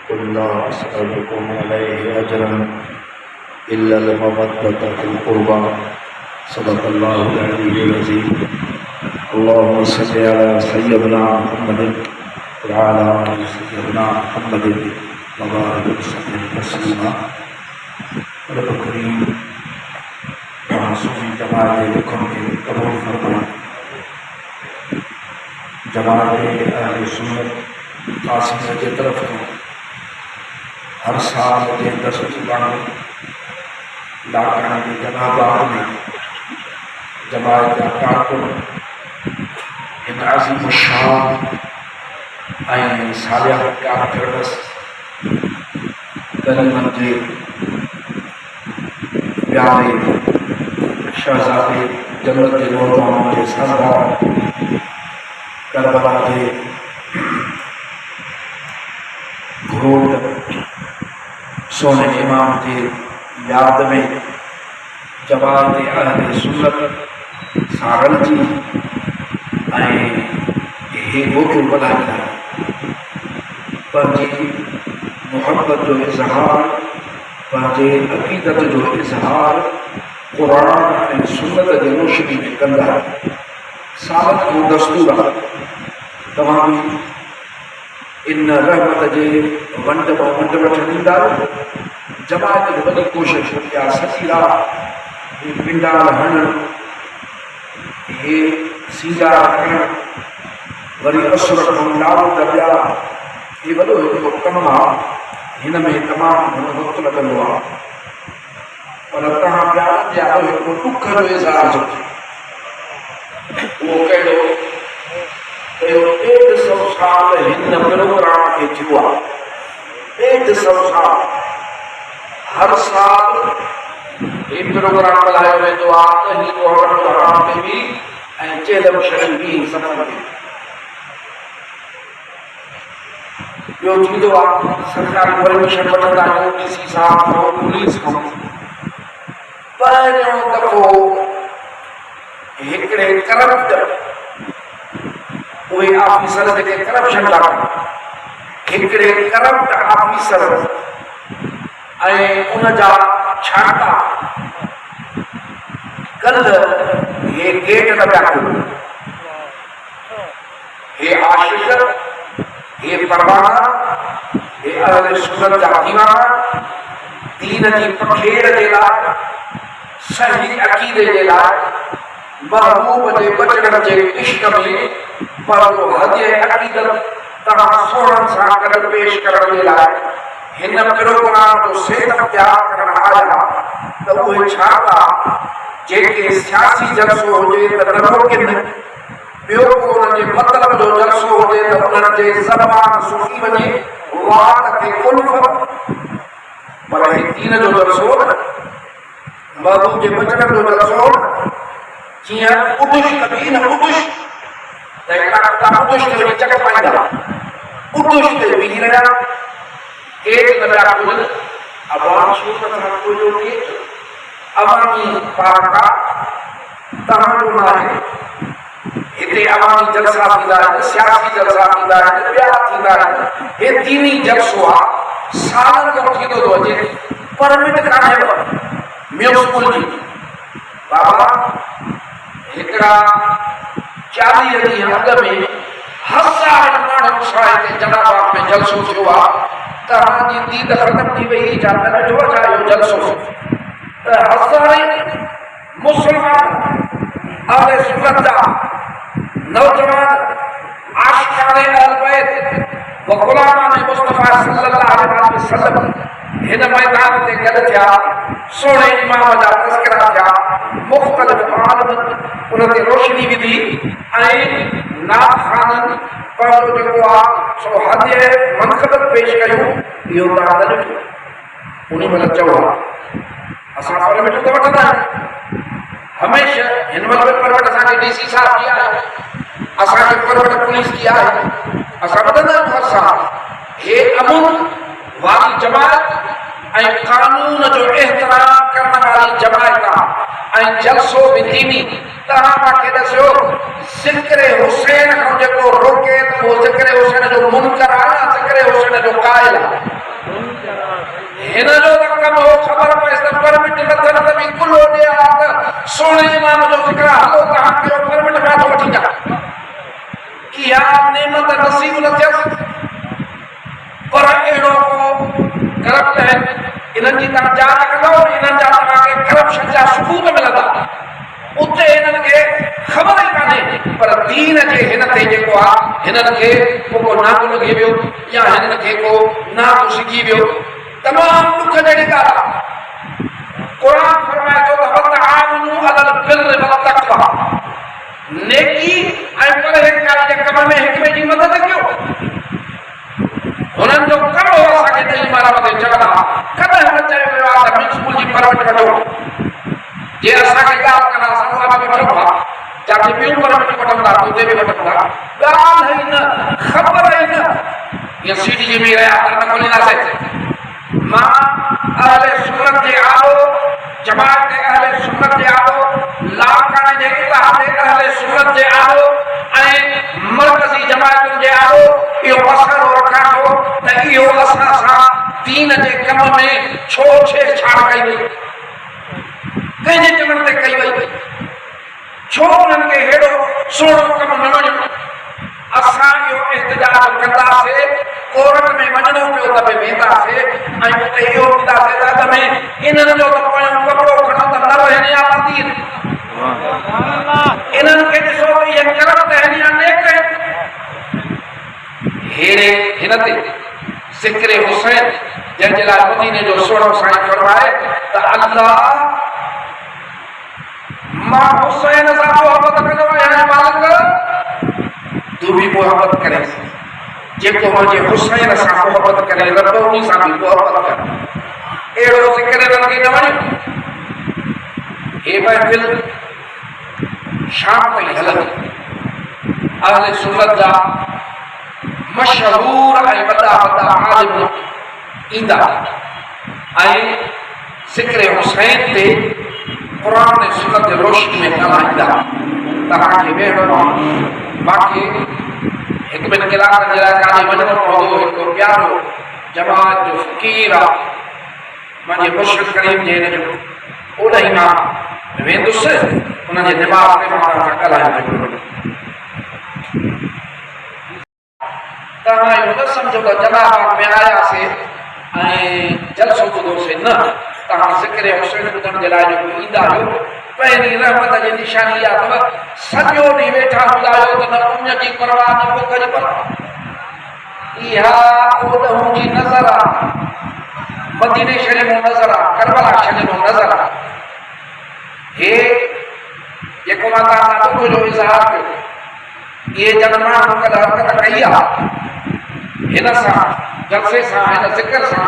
कुल ला असअलुकुम अलैहि अजरन इल्ला अल-मवद्दत फिल क़ुरबा सदक़ल्लाहुल अलीयुल अज़ीम। अल्लाहुम्मा सल्लि अला सय्यिदिना मुहम्मदिन व अला आलि सय्यिदिना मुहम्मदिन व बारिक वसल्लिम तस्लीमा। रब करीम सूफी जमात हुक्म के कबूल फरमा। जमात अहले सुन्नत कासिम की तरफ तो हर साल के 10 जुलाई लाखन के जनाबाद में जमात का कारकुन इन अज़ीम शान सालिया कारकर्दस करीमन के प्यारे शहजादे जन्नत के नौजवानों के सरदार करबला के घोट सोने इमाम की याद में जमात अहले सुन्नत सारल जी हे वोकल बनाया पंहिंजी मोहब्बत जो इज़हार पंहिंजे अक़ीदत जो इज़हार क़ुरान ऐं सुन्नत जे रोशनी में कंदा साबित को दस्तूर आहे। तव्हां बि इन रहमत जे वंड वठंदा जमात जो वॾी कोशिश कई आहे। सची राह हे पिंडाल हणण हे सीजा करण वरी असुर खां लाल दॿिया हे वॾो हिकिड़ो कमु आहे। हिन में तमामु घणो वक़्तु लॻंदो आहे पर तव्हां ॿियारनि जे आयो हिकिड़ो ॾुख जो इज़हार जो उहो कहिड़ो 150 साल हिन प्रोग्राम खे थियो आहे। 150 साल हर साल ही प्रोग्राम हलायो वेंदो आहे त ही कोहर हराम में बि ऐं चेलम शरीफ बि सफ़र में ॿियो थींदो आहे सरकारी परमिशन वठंदा आहियूं डीसी साहब खां पुलिस खां। पहिरियों दफ़ो हिकिड़े करप्ट उहे ऑफिसर जेके करप्शन था कनि हिकिड़े करप्ट ऑफिसर ऐं उन जा छाता कल्ह हे गेट न पिया खोलनि। हे आशिष हे परवाना हे अहले सुन्नत जा दीवाना दीन जी पखेड़ जे लाइ सही अक़ीदे जे लाइ महबूब जे बचन जे इश्क में पंहिंजो हदे अक़ीदत तव्हां सोहरनि सां गॾु पेश करण जे लाइ हिन प्रोग्राम जो सेट तयारु करण आया त उहे छा था जेके सियासी जलसो हुजे त न रोकिन ॿियो को उन्हनि जे मतिलब जो जलसो हुजे त उन्हनि जे ज़बान सुकी वञे वात खे कुल्फ पर हे दीन जो जलसो न महबूब जे बचन जो जलसो जीअं उॾुश कबी न उॾुश त हिकिड़ा उॾुश ते वञी चक पाईंदा उॾुश ते बीही रहिया केक न पिया खुलनि अवाम छो नथा खोलियो केक अवामी पारां तव्हांजो न आहे। हिते अवामी जलसा थींदा आहिनि सियासी जलसा थींदा आहिनि ॿिया थींदा आहिनि हे दीनी जलसो आहे सालनि खां थींदो थो अचे परमिट कान्हे म्यूनिसिपल जी। बाबा हिकिड़ा 40 ॾींहं अॻु में 1000 माण्हुनि सां हिते जनाबाद में जलसो थियो आहे। तव्हांजी दीद ख़तम थी वई छा त ॾिठो छा इहो जलसो त 1000 मुस्लमान अहले सुन्नत जा नौजवान आशिकाने अहल बैत व गुलामाने मुस्तफा सल्लल्लाहु अलैहि वसल्लम हिन मैदान ते गॾु थिया सोणे इमाम जा तज़किरा थिया मुख़्तलिफ़ आलम उन ते रोशनी विधी ऐं नात ख़ाननि पंहिंजो जेको आहे सो हदे मनक़बत पेश कयूं इहो तव्हां न ॾिठो। उन महिल चओ असां परमिट त वठंदा आहियूं हमेशह हिन महिल परमिट असांखे डीसी साहब जी आहे असांखे परमिट पुलिस जी आहे असां वठंदा आहियूं हर साल। हे अमन वारी जमात ऐं कानून जो एहतराम करण वारी जमात आहे ऐं जलसो बि दीनी। तव्हां मूंखे दसियो ज़िक्र हुसैन खां जेको रोके त उहो ज़िक्र हुसैन जो मुनकर आहे या ज़िक्र हुसैन जो क़ाइल आहे? हिन जो त कम हो ख़बर पए त परमिट नथन त बि कुलो ॾे आ त सोणे इमाम जो ज़िक्र हलो तव्हां कयो परमिट काथो वठी जा किया नेमत नसीब न थियसि पर अहिड़ो को करप्ट आहिनि इन्हनि जी तव्हां जांच कंदव इन्हनि जा तव्हांखे करप्शन जा सबूत मिलंदा उते हिननि खे ख़बर ई कान्हे पर दीन जे हिन ते जेको आहे हिननि खे को नागु लॻी वियो या हिननि खे को नागु सिखी वियो तमामु ॾुख जहिड़ी ॻाल्हि आहे क़ुर फरमाए थो त वतआवनु अलल बिर्रि वत्तक़वा नेकी ऐं परहेज़गारी जे कम में हिक ॿिए जी मदद कयो हुननि जो कम हो असांखे ॾही मारा मथे चवंदा कॾहिं न चयो वियो आहे त स्कूल जी परमिट वठो जे असांखे ॻाल्हि कंदा असां उहा बि वठूं था जाते ॿियूं परमिट वठंदा उते बि वठूं था ॻाल्हि ई न ख़बर ई न ईअं सीट जी बि रहिया न खोलींदासीं मां अहले सुन्नत जे आलो जमात अहले सुन्नत जे आलो लाकाने जे इत्तेहाद अहले सुन्नत जे आलो ऐं मरकज़ी जमातुनि जे आलो इहो मसइलो रखां थो त इहो असां सां दीन जे कम में छो छेड़छाड़ कई वई कंहिंजे चवण ते कई वई छो उन्हनि खे अहिड़ो सुहिणो कमु न वणियो असां इहो एहतजाज कंदासीं कोर्ट में वञणो पियो त बि वेंदासीं ऐं उते इहो ॿुधासीं त अॻ में इन्हनि जो त पोयों कपिड़ो खणो त न रहनि या मदीन इन्हनि खे ॾिसो त इहे करम त आहिनि या नेक आहिनि हेड़े हिन ते ज़िक्र हुसैन जंहिंजे लाइ मदीने जो सुहिणो साईं फरमाए त अल्लाह मां हुसैन सां मोहबत कंदो आहियां मालिक तू भी मोहब्बत करे जेको मुझे हुसैन सां मोहब्बत करे रब उन्हीं सां भी मोहब्बत कर एड़ो ज़िक्र रंगे न वञो हे महफिल शाम ताईं हलंदी अहले सुन्नत जा मशहूर ऐं वॾा वॾा आलिम ईंदा ऐं ज़िक्र हुसैन ते क़ुरान ऐं सुन्नत जे रोशनी में ॻाल्हाईंदा तव्हांखे वेहणो आहे बाक़ी हिकु ॿिनि कलाकनि जे लाइ काॾे वञिणो पवंदो हिकिड़ो प्यारो जमात जो फ़क़ीर आहे मुंहिंजे मुर्शिद करीम जे हिन जो ओॾां मां वेंदुसि उन जे दिमाग़ में मां तव्हां सां ॻाल्हाईंदुसि तव्हां इहो न सम्झो त जनाबाग में आयासीं ऐं जलसो ॿुधोसीं न तव्हां ज़िक्र हुसैन ॿुधण जे लाइ जेको ईंदा आहियो पहिरीं रहमत जी निशानी इहा अथव सॼो ॾींहुं वेठा हूंदा आहियो त न पुञ जी परवाह न बुख जी परवाह इहा ओॾहूं जी नज़र आहे मदीने शरीफ़ नज़र आहे करबला शरीफ़ नज़र आहे हे जेको मां तव्हां सां ॿुधो जो इज़हार कयो इहे जन माण्हू कल्ह हरकत कई आहे हिन सां जलसे सां हिन ज़िक्र सां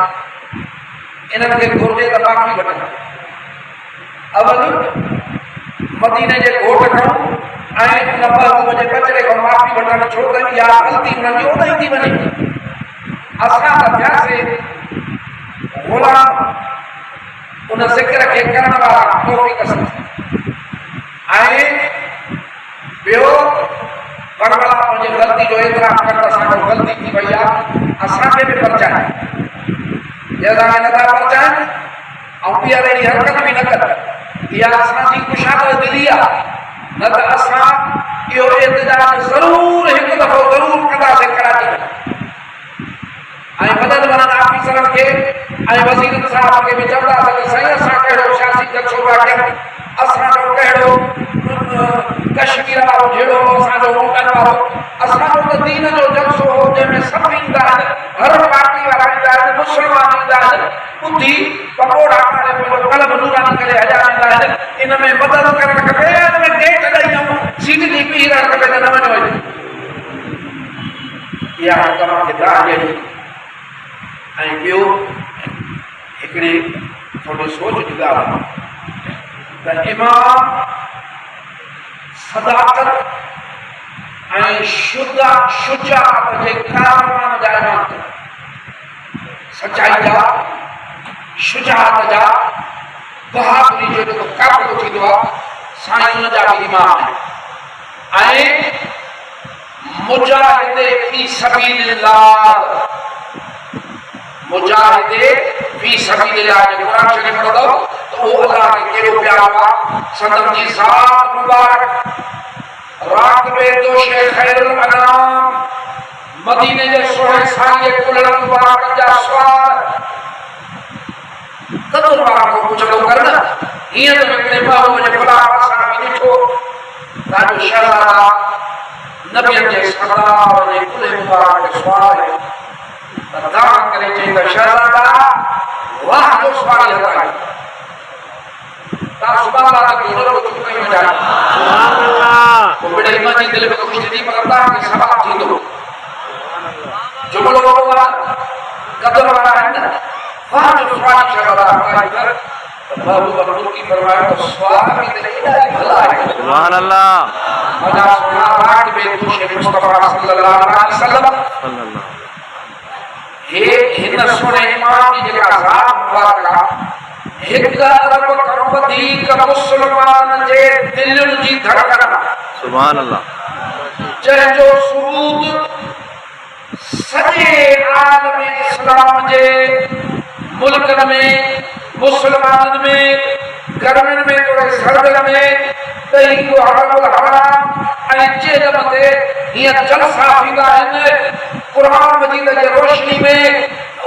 इन्हनि खे घुर्जे त बाक़ी वठनि अवल मदीने जे घोट खां ऐं उन महबूब जे बचड़े खां माफ़ी वठणु छो त इहा ग़लती उन्हनि जी ओॾां ई थी वञे असां त थियासीं ग़ुलाम उन ज़िक्र खे करण वारा तौफ़ीक़ सां ऐं ॿियो करबला पंहिंजे ग़लती जो एतिराफ़ कनि त असांजो ग़लती थी वई आहे असांखे बि परचाए जे असांखे नथा परचाइनि ऐं ॿीहर अहिड़ी हरकत बि न कनि इहा असांजी कुशाद दिली आहे न त असां इहो एहतजाज ज़रूरु हिकु दफ़ो ज़रूरु कंदासीं कराची में ऐं वॾनि वॾनि ऑफिसरनि खे ऐं वज़ीरनि साहिब खे बि चवंदासीं त साईं असां कहिड़ो सियासी जलसो पिया कयूं असांजो कहिड़ो कश्मीर वारो जहिड़ो असांजो ऊंटनि वारो असांजो त दीन जो जलसो हो जंहिंमें सभु ईंदा आहिनि हर पार्टी वारा ईंदा आहिनि मुस्लमान ईंदा आहिनि ॿुधी पकोड़ा खाने पंहिंजो कलम नूरानी करे हजाईंदा आहिनि इन में मदद करणु खपे इन में डेट ॾेई ऐं सीट जी पी रहणु खपे त न वञो इहा तव्हांखे दाह ॾियणी ऐं ॿियो हिकिड़ी थोरी सोच जी ॻाल्हि त इमाम सदाकत ऐं शुजाअत जे कारवान जा इमाम सचाई जा शुजाअत जा बहादुरी जो जेको क़ाबिलो थींदो आहे साईं उन जा बि इमाम आहिनि ऐं मुजाहिद फी सबीलिल्लाह मुजाहिदे फी सबीलिल्लाह कुरान शरीफ पढ़ो तो वो अल्लाह के केड़ो प्यारा हुआ सदम जी साथ मुबारक रात में दो शेख खैरुल अनाम मदीने जे सोहे साईं कुलड़ मुबारक जा सवार कदर वाला को कुछ लोग करना ये तो मेरे बाबू मुझे बुला पासा में देखो ताजो शहजादा नबी के सरदार ने कुल मुबारक सवार अदा करे चाहिए शहजादा वाह जो सवार है ता सुभान अल्लाह की नूर को चुप नहीं मजा सुभान अल्लाह वो बड़े ईमान दिल में खुश नहीं पकड़ता कि सवाल थी दो जो लोगों का कदर वाला है ना वहां जो सवाल शहजादा का इधर बाबू बकरूर की फरमाया तो सवाल भी तेरा भला है सुभान अल्लाह मजा सुना रात में तू शेख मुस्तफा सल्लल्लाहु अलैहि वसल्लम हे हिन सुने इमाम की जगह साहब मुबारक एक अरब करोड़पति का मुसलमान जे दिल जी धड़कन सुभान अल्लाह चाहे जो सुरूद सजे आलम इस्लाम जे मुल्क में मुसलमान में गर्मिन में थोड़े सर्द में तई को हराम ऐ जे मते ये जलसा थींदा आहिनि कुरान मजीद जे रोशनी में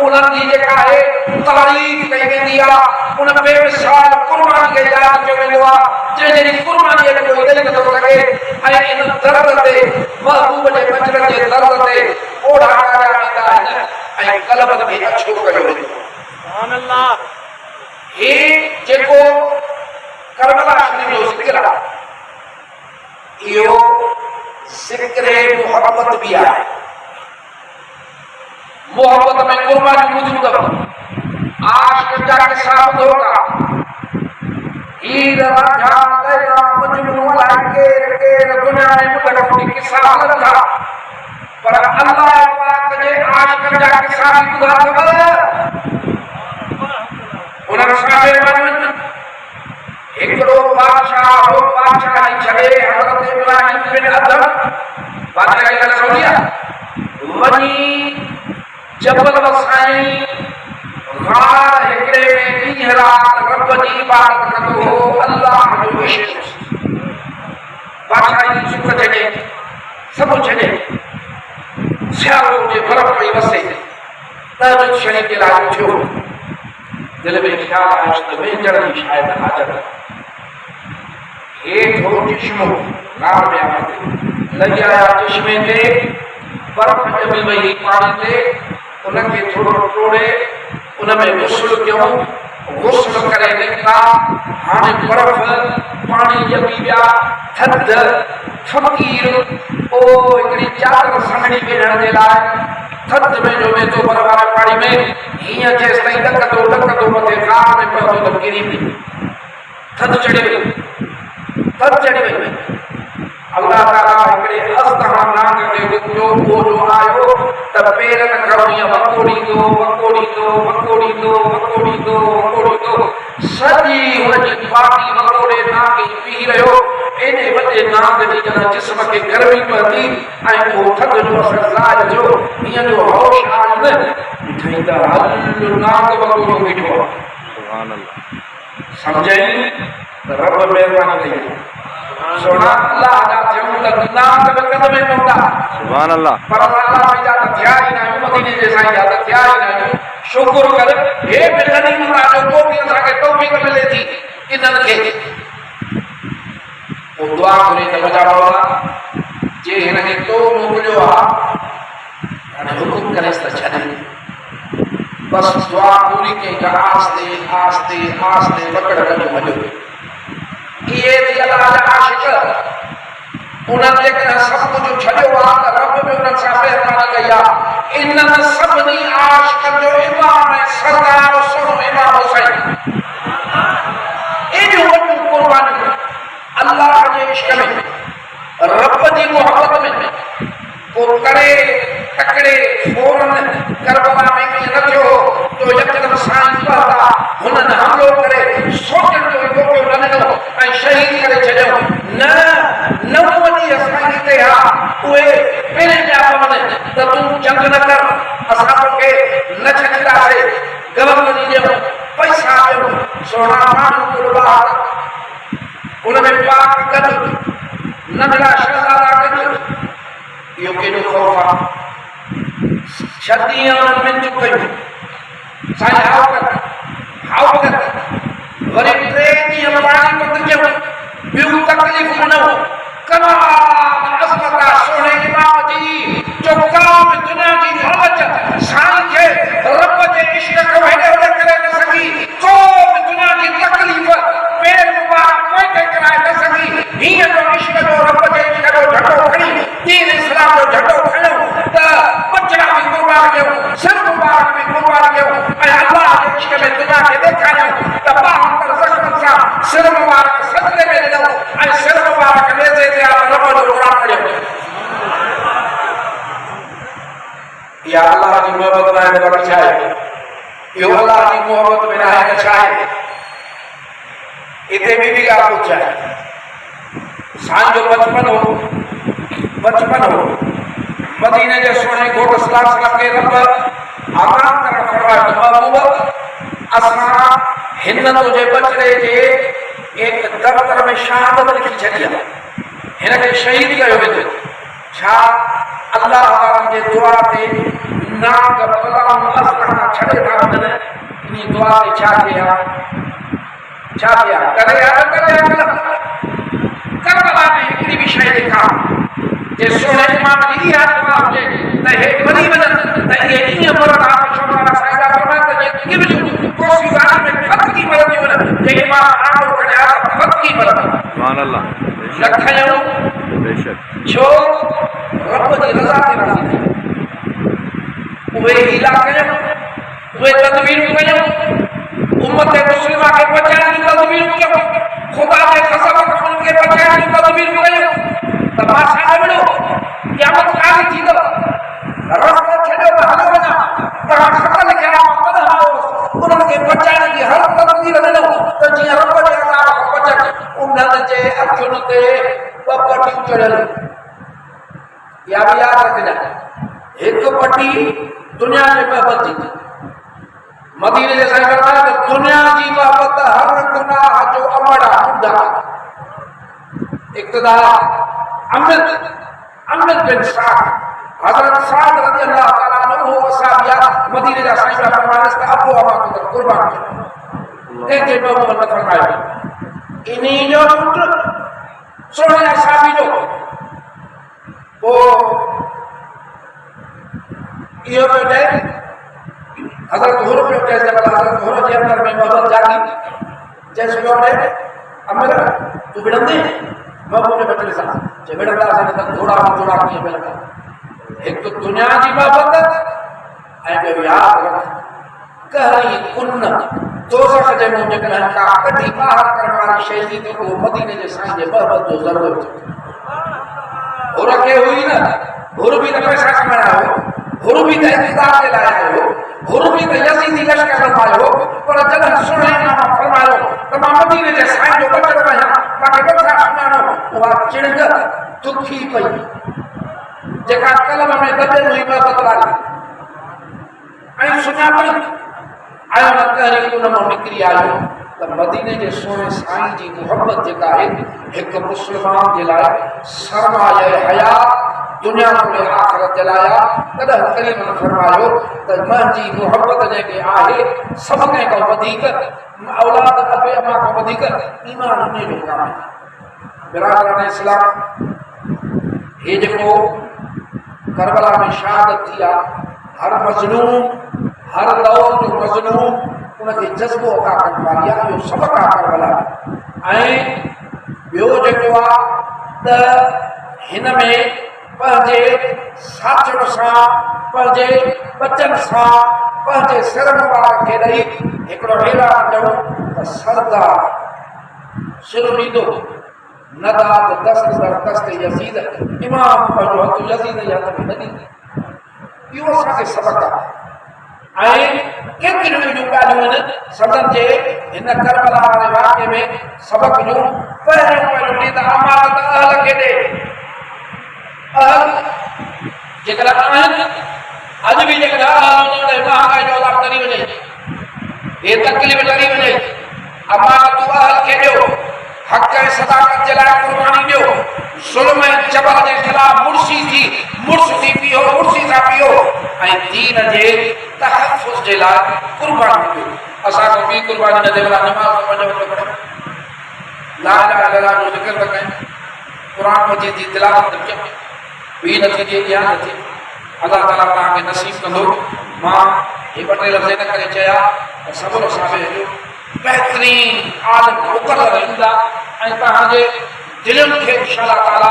उन्हनि जी जेका आहे तारीफ़ कई वेंदी आहे उन बेमिसाल कुर्बानी खे यादि कयो वेंदो आहे जंहिंजी कुर्बानीअ जो दिलि नथो लॻे ऐं इन दर्द ते महबूब जे बचड़नि जे दर्द ते ओढ़ा कया वेंदा आहिनि ऐं क़ल्ब खे अछो कयो वेंदो सुभान अल्लाह हे जेको करबला शरीफ जो ज़िक्र आहे इहो ज़िक्र मोहब्बत भी आहे मोहब्बत में कुर्बानी मौजूद है आशिक जाके साबित होगा हीर राजा लैला मजनू वाला के दुनिया में मुतकफी की साबित था पर अल्लाह पाक ने आशिक जाके साबित हुआ उन्हें साबित एकड़ो बादशाह ही छड़े हज़रत इब्राहिम बिन अदम बादशाह की गल सुनिया वनी जबल वसाई गार एकड़े में नीहरा रब जी इबादत कंदो हो अल्लाह जो शेर बादशाह सुख छड़े सब छड़े सियारो जे बर्फ में वसे तब शनि के लाइ थियो दिल में ख्याल आयो त वेंजर जी शायद हाजर हे थोरो चश्मो नार में आते लगी आया चश्मे ते बर्फ जमी वही पानी ते उनके थोरो टोड़े उनमें गुस्ल क्यों गुस्ल करे निकला हाने बर्फ पानी जमी विया थद फकीर ओ एकड़ी चादर संगड़ी वेहण जे लाइ थद में जो में तो बर्फ वाले पानी में हिया जेस ताईं डकदो मथे कार में पहुतो तो गिरी पई थद चढ़ी वई अल्लाह ताला एकड़े अस्तहा नाग के जो वो जो आयो त पेर न करिया वकोड़ी दो सजी हुनजी पाटी वकोड़े नाग पी रहियो एने वॾे नाग जी जना जिस्म के गर्मी पवंदी ऐं वो थद जो असर जो हिय जो होश आयो न ठई त हल नाग वकोड़ो बीठो सुभान अल्लाह समझई त रब मेहरबानी कई सोना अल्लाह जा थियूं त नाग वक़्त में पवंदा सुभान अल्लाह पर अल्लाह जा त थिया ई न मदीने जे साईं जा त थिया ई न शुक्र कर हे मिलनी मुरा जो को भी असां के तौफीक मिले थी इन्हनि खे ओ दुआ करे त बजा बाबा जे हिन खे तो मोकिलियो आहे हाणे हुकुम करे त छॾे बस दुआ पूरी कई त आस्ते पकड़ कढो वञो ये थी अल्लाह जा आशिक उन्हनि जेकॾहिं सभु कुझु छॾियो आहे त रब बि उन्हनि सां महिरबानी कई आहे इन्हनि सभिनी आशिकनि जो इमाम ऐं सरदार सुनो इमाम हुसैन एॾियूं वॾियूं क़ुर्बानियूं अल्लाह जे इश्क में रब जी मोहब्बत में को करे तकड़े फौरन करबला में कीअं न थियो तो यकदम साईं पहुता हुननि हमलो करे सोचण जो मौक़ो न ॾिनो ऐं शहीद करे छॾियो न वॾी असांजी ते हा उहे मेरे जाप में तो तू जंग न कर असा के न छकरा से गवर्नर ने पैसा दे सोना मानू कुर्बा उनमें पाक गद नगरा शहजादा गद यो केनो खौफा शर्तियां उनमें चुकई साई हाउ कर वरी ट्रेन ये पानी पत के बिउ तकलीफ न हो कमा अस्पता सोने इमाम जी जो काम दुनिया जी मोहब्बत साई के रब के इश्क को हेडे करे न सकी को दुनिया की तकलीफ पैर मुबारक कोई के कराए न सकी ही जो इश्क जो रब के इश्क जो झटो खड़ी दीन इस्लाम जो झटो खड़ो त बचड़ा भी कुर्बान के सिर मुबारक भी कुर्बान के अल्लाह के इश्क में दुनिया के देखा न त बाहर सकत सा सिर मुबारक सजदे में लो ऐ सिर मुबारक ले दे रब जो कुरान पढ़ो या अल्लाह की मोहब्बत में बड़ा चाहे यो अल्लाह की मोहब्बत में ना चाहे इते भी आपको चाहे सांजो बचपन हो मदीने के सोने घोट सलाम के रब आराम कर फरमाया महबूब असना हिंदन तुझे बचड़े जे एक दफ्तर में शहादत लिखी छड़िया हिन के शहीद कयो वेंदो छा अल्लाह ताला जे दुआ ते नाग बलाम असना छड़े था वञनि इन दुआ ते छा किया करे करबला में हिकड़ी भी शय लिखा जे सोने इमाम जी हाथ दुआ हुजे त हे वरी वञनि त ये इन मरदा शोभा साईदा फरमा त जे किबजू कोसी गाल में फत की मरदी वञनि जे इमाम आड़ो कढिया फत की मरदी सुभान अल्लाह लखयो बेशक छो रब जी रज़ा ते राज़ी थी उहे हीला कयो उहे तदबीर कयो उम्मत मुस्लिमा के बचाने की तदबीर कयो खुदा के कसम के बचाने की तदबीर कयो तमाशा बड़ो क़यामत काली थी तो रास्ता छड़ो हलो वना ता खतल के मत हाओ उन के बचाने की हर तदबीर ले लो तो जी रब के अल्लाह को बचत उन्हन जे अखियुन ते पटी चढ़ल या भी याद रखना एक पटी दुनिया में मोहब्बत थी मदीने जैसा करता है तो दुनिया की मोहब्बत हर गुनाह जो अमड़ा मुद्दा इक्तदा अमृत बिन साद हजरत साद रज़ी अल्लाह ताला अन्हु वसाबिया मदीने जैसा करता है अबू अमा को कुर्बान के मोहब्बत फरमाया इन्हीं जो पुत्र सोने साबी जो वो यो बेटे हजरत हुर पे कैसे बता हजरत हुर के अंदर में मोहब्बत जागी जैसे क्यों ने अमर तू बिड़ंदे बाबू ने बचले सा जे बिड़ंदा से तक थोड़ा थोड़ा किए बेलका एक तो दुनिया की मोहब्बत ऐ जो याद रख कहरी कुन्न दोज़ख जे मुंहिंजे कल्ह का कढी बाहर करण वारी शइ थी तो वो मदीने जे साईं जे मोहब्बत जो ज़रूरत हुर के हुई न हुर भी न पैसा कमाया हो हुर भी त इक़्तिदार के लाया हो हुर भी त यजीदी लश्कर बनवायो पर जॾहिं सुणे नाम फरमायो त मां मदीने जे साईं जो बचड़ो आहियां मूंखे नथा सुञाणो उहा चिड़ग दुखी पई जेका कलम में दॿियल हुई मोहब्बत वारी ऐं सुञातल आयो न कहरी उन मां निकिरी आयो त मदीने जे सोने साईं जी मोहब्बत जेका आहे हिकु मुस्लमान जे लाइ सरमाए हयात दुनिया में आखिरत जलाया कदा करीम ने फरमायो त मुंहिंजी मोहब्बत जेके आहे सब के को वधीक औलाद अबे अमा को वधीक ईमान ने जो काम है बिरादरान इस्लाम ये जेको करबला में शहादत थी हर मजलूम हर दौर जो मजलूम उनके जज्बो अता करण वाली आहे यो सबक आहे करबला ऐं ॿियो जेको आहे त हिन में पंहिंजे साचड़ सां पंहिंजे बचन सां पंहिंजे सिर मुबारक खे ॾेई हिकिड़ो ऐलान कयो त सरदार सिर ॾींदो नदाद दस्त दर दस्त यज़ीद इमाम पंहिंजो हथु यज़ीद जे हथ में न ॾींदी इहो असांखे सबक़ आहे ऐं केतिरियूं अहिड़ियूं ॻाल्हियूं आहिनि सदन जे हिन करबला वारे वाक़े में सबक़ जूं पहिरियों ॾींदा अमानत अहल खे ॾे जेकर आहिनि अॼु बि जेकर महांगाई जो अलाप तरी वञे हे तकलीफ़ तरी वञे अमानतूं अहल खे ॾियो हक़ ऐं सदाकत जे लाइ क़ुर्बानी ॾियो ज़ुल्म ऐं जबर जे ख़िलाफ़ मुर्सी थी पियो मुर्सी सां पियो ऐं दीन जे तहफ़ुज़ जे लाइ क़ुर्बानी ॾियो असांखे ॿी क़ुर्बानी न ॾिए नमाज़ 5 वक़्त पढ़ो ला इलाहा इल्लल्लाह जो ज़िक्र था कयूं क़ुरान मजीद जी तिलावत कयूं ॿी नथी थिए या नथी अल्लाह ताला तव्हांखे नसीब कंदो मां हे 2 टे लफ़्ज़ न करे चया त सब्र सां वेहजो बहितरीन आलिम मुक़रर ईंदा ऐं तव्हांजे दिलनि खे इंशाअल्लाह ताला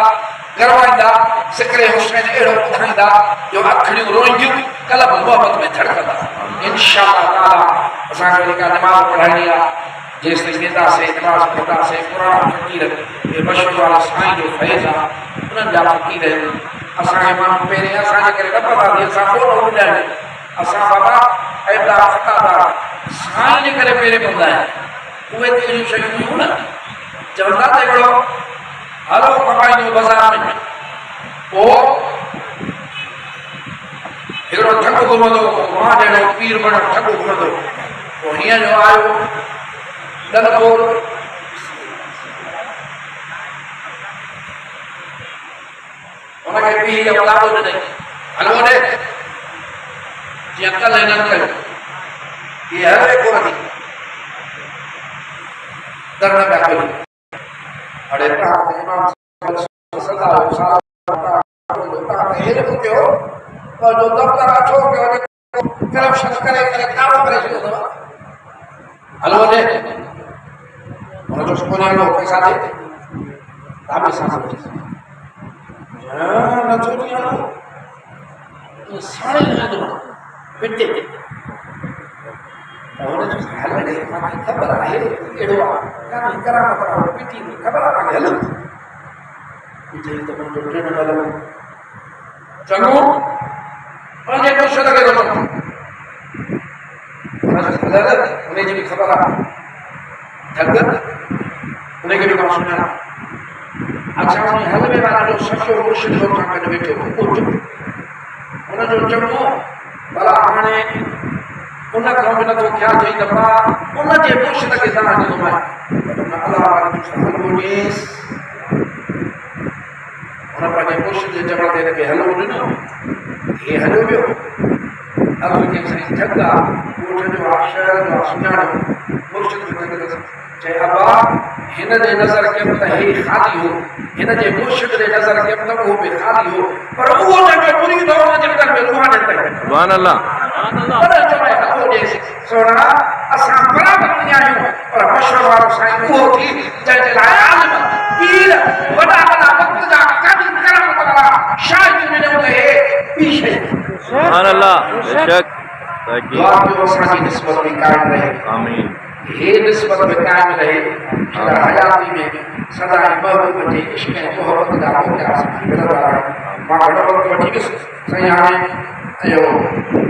गरवाईंदा ज़िक्र हुसैन अहिड़ो ॿुधाईंदा जो अखियूं रोईंदियूं क़ल्ब मोहबत में धड़कंदा इंशाअल्लाह ताला असांखे जेका नमाज़ पढ़ाइणी आहे जेसि ताईं वेंदासीं नमाज़ पढ़ंदासीं क़ुरान फ़क़ीर हे मशहूरु वारा साईं जो फैज़ आहे उन्हनि जा फ़क़ीर आहिनि असांखे माण्हू पहिरें असांजे करे न पता थी असां कोन ॿुधायूं असां बाबा ऐबदा ख़तादार साईं जे करे पहिरें पवंदा आहिनि उहे अहिड़ियूं शयूं हुयूं न चवंदा त हिकिड़ो हलो कमाईंदो बाज़ार में पोइ हिकिड़ो ठग घुमंदो मां जहिड़ो पीर बणो ठग घुमंदो पोइ हीअं जो आयो दलबोर उनखे पीर जो लाॾो ॾिनई हलो ॾे जीअं कल्ह हिननि कयो इहे हले कोन थी दर न पिया कयो अड़े तव्हां इमाम सदायो तव्हां हेॾो कयो पर जो दफ़्तर अछो कयो करप्शन करे कारो करे छॾियो अथव हलो ॾे हुनजो सुञाणो पैसा ॾे तव्हां बि सां नथो ॾियां साड़े हलंदो पिटे हुनजो हल ॾे मूंखे ख़बर आहे अहिड़ो आहे करामत वारो पिटी ख़बर आहे तव्हांखे हलो चई त मुंहिंजो टिण हलो चङो पंहिंजे मुर्शिद खे वठो हुनजी बि ख़बर आहे ठग उनखे बि मां सुञाणा अच्छा उन हलवे वारा जो सचो मुर्शिद जो सां गॾु वेठो उठ हुनजो चङो भला हाणे उन खां बि नथो ख्याल चई त भला उनजे मुर्शिद खे तव्हां ॾिनो आहे अलाह हलो ॾेसि हुन पंहिंजे मुर्शिद जे चवण ते हिनखे हलो ॾिनो हे हलियो वियो अॻु कंहिं साईं ठग आहे ॻोठ जो आहे शहर जो आहे सुञाणो मुर्शिद खे चए अबा हिन जे नज़र कयमि त हे ख़ाली हो हिन जे मुर्शिद जे नज़र कयमि त उहो बि ख़ाली हो पर उहो जेको पूरी अथव हुनजे अंदर में रूहानियत आहे सुभान अल्लाह पर चवाए हलो ॾेसि सोना असां बराबरि विञायूं पर मशहूरु वारो साईं उहो थी जंहिंजे लाइ आलिम पीर वॾा वॾा वक़्त जा कादी करामत वारा शाहिद ॾिनो त हे ॿी शइ सुभान अल्लाह बेशक दुआ जो असांजी निस्बत में क़ाइमु रहे आमीन हे निस्बत में क़ाइमु रहे हयाती में सदाई महबूब जे इश्क़ ऐं मोहबत जा मौक़ा असांखे मिलंदा रहनि मां घणो वक़्तु वठी वियुसि साईं हाणे इहो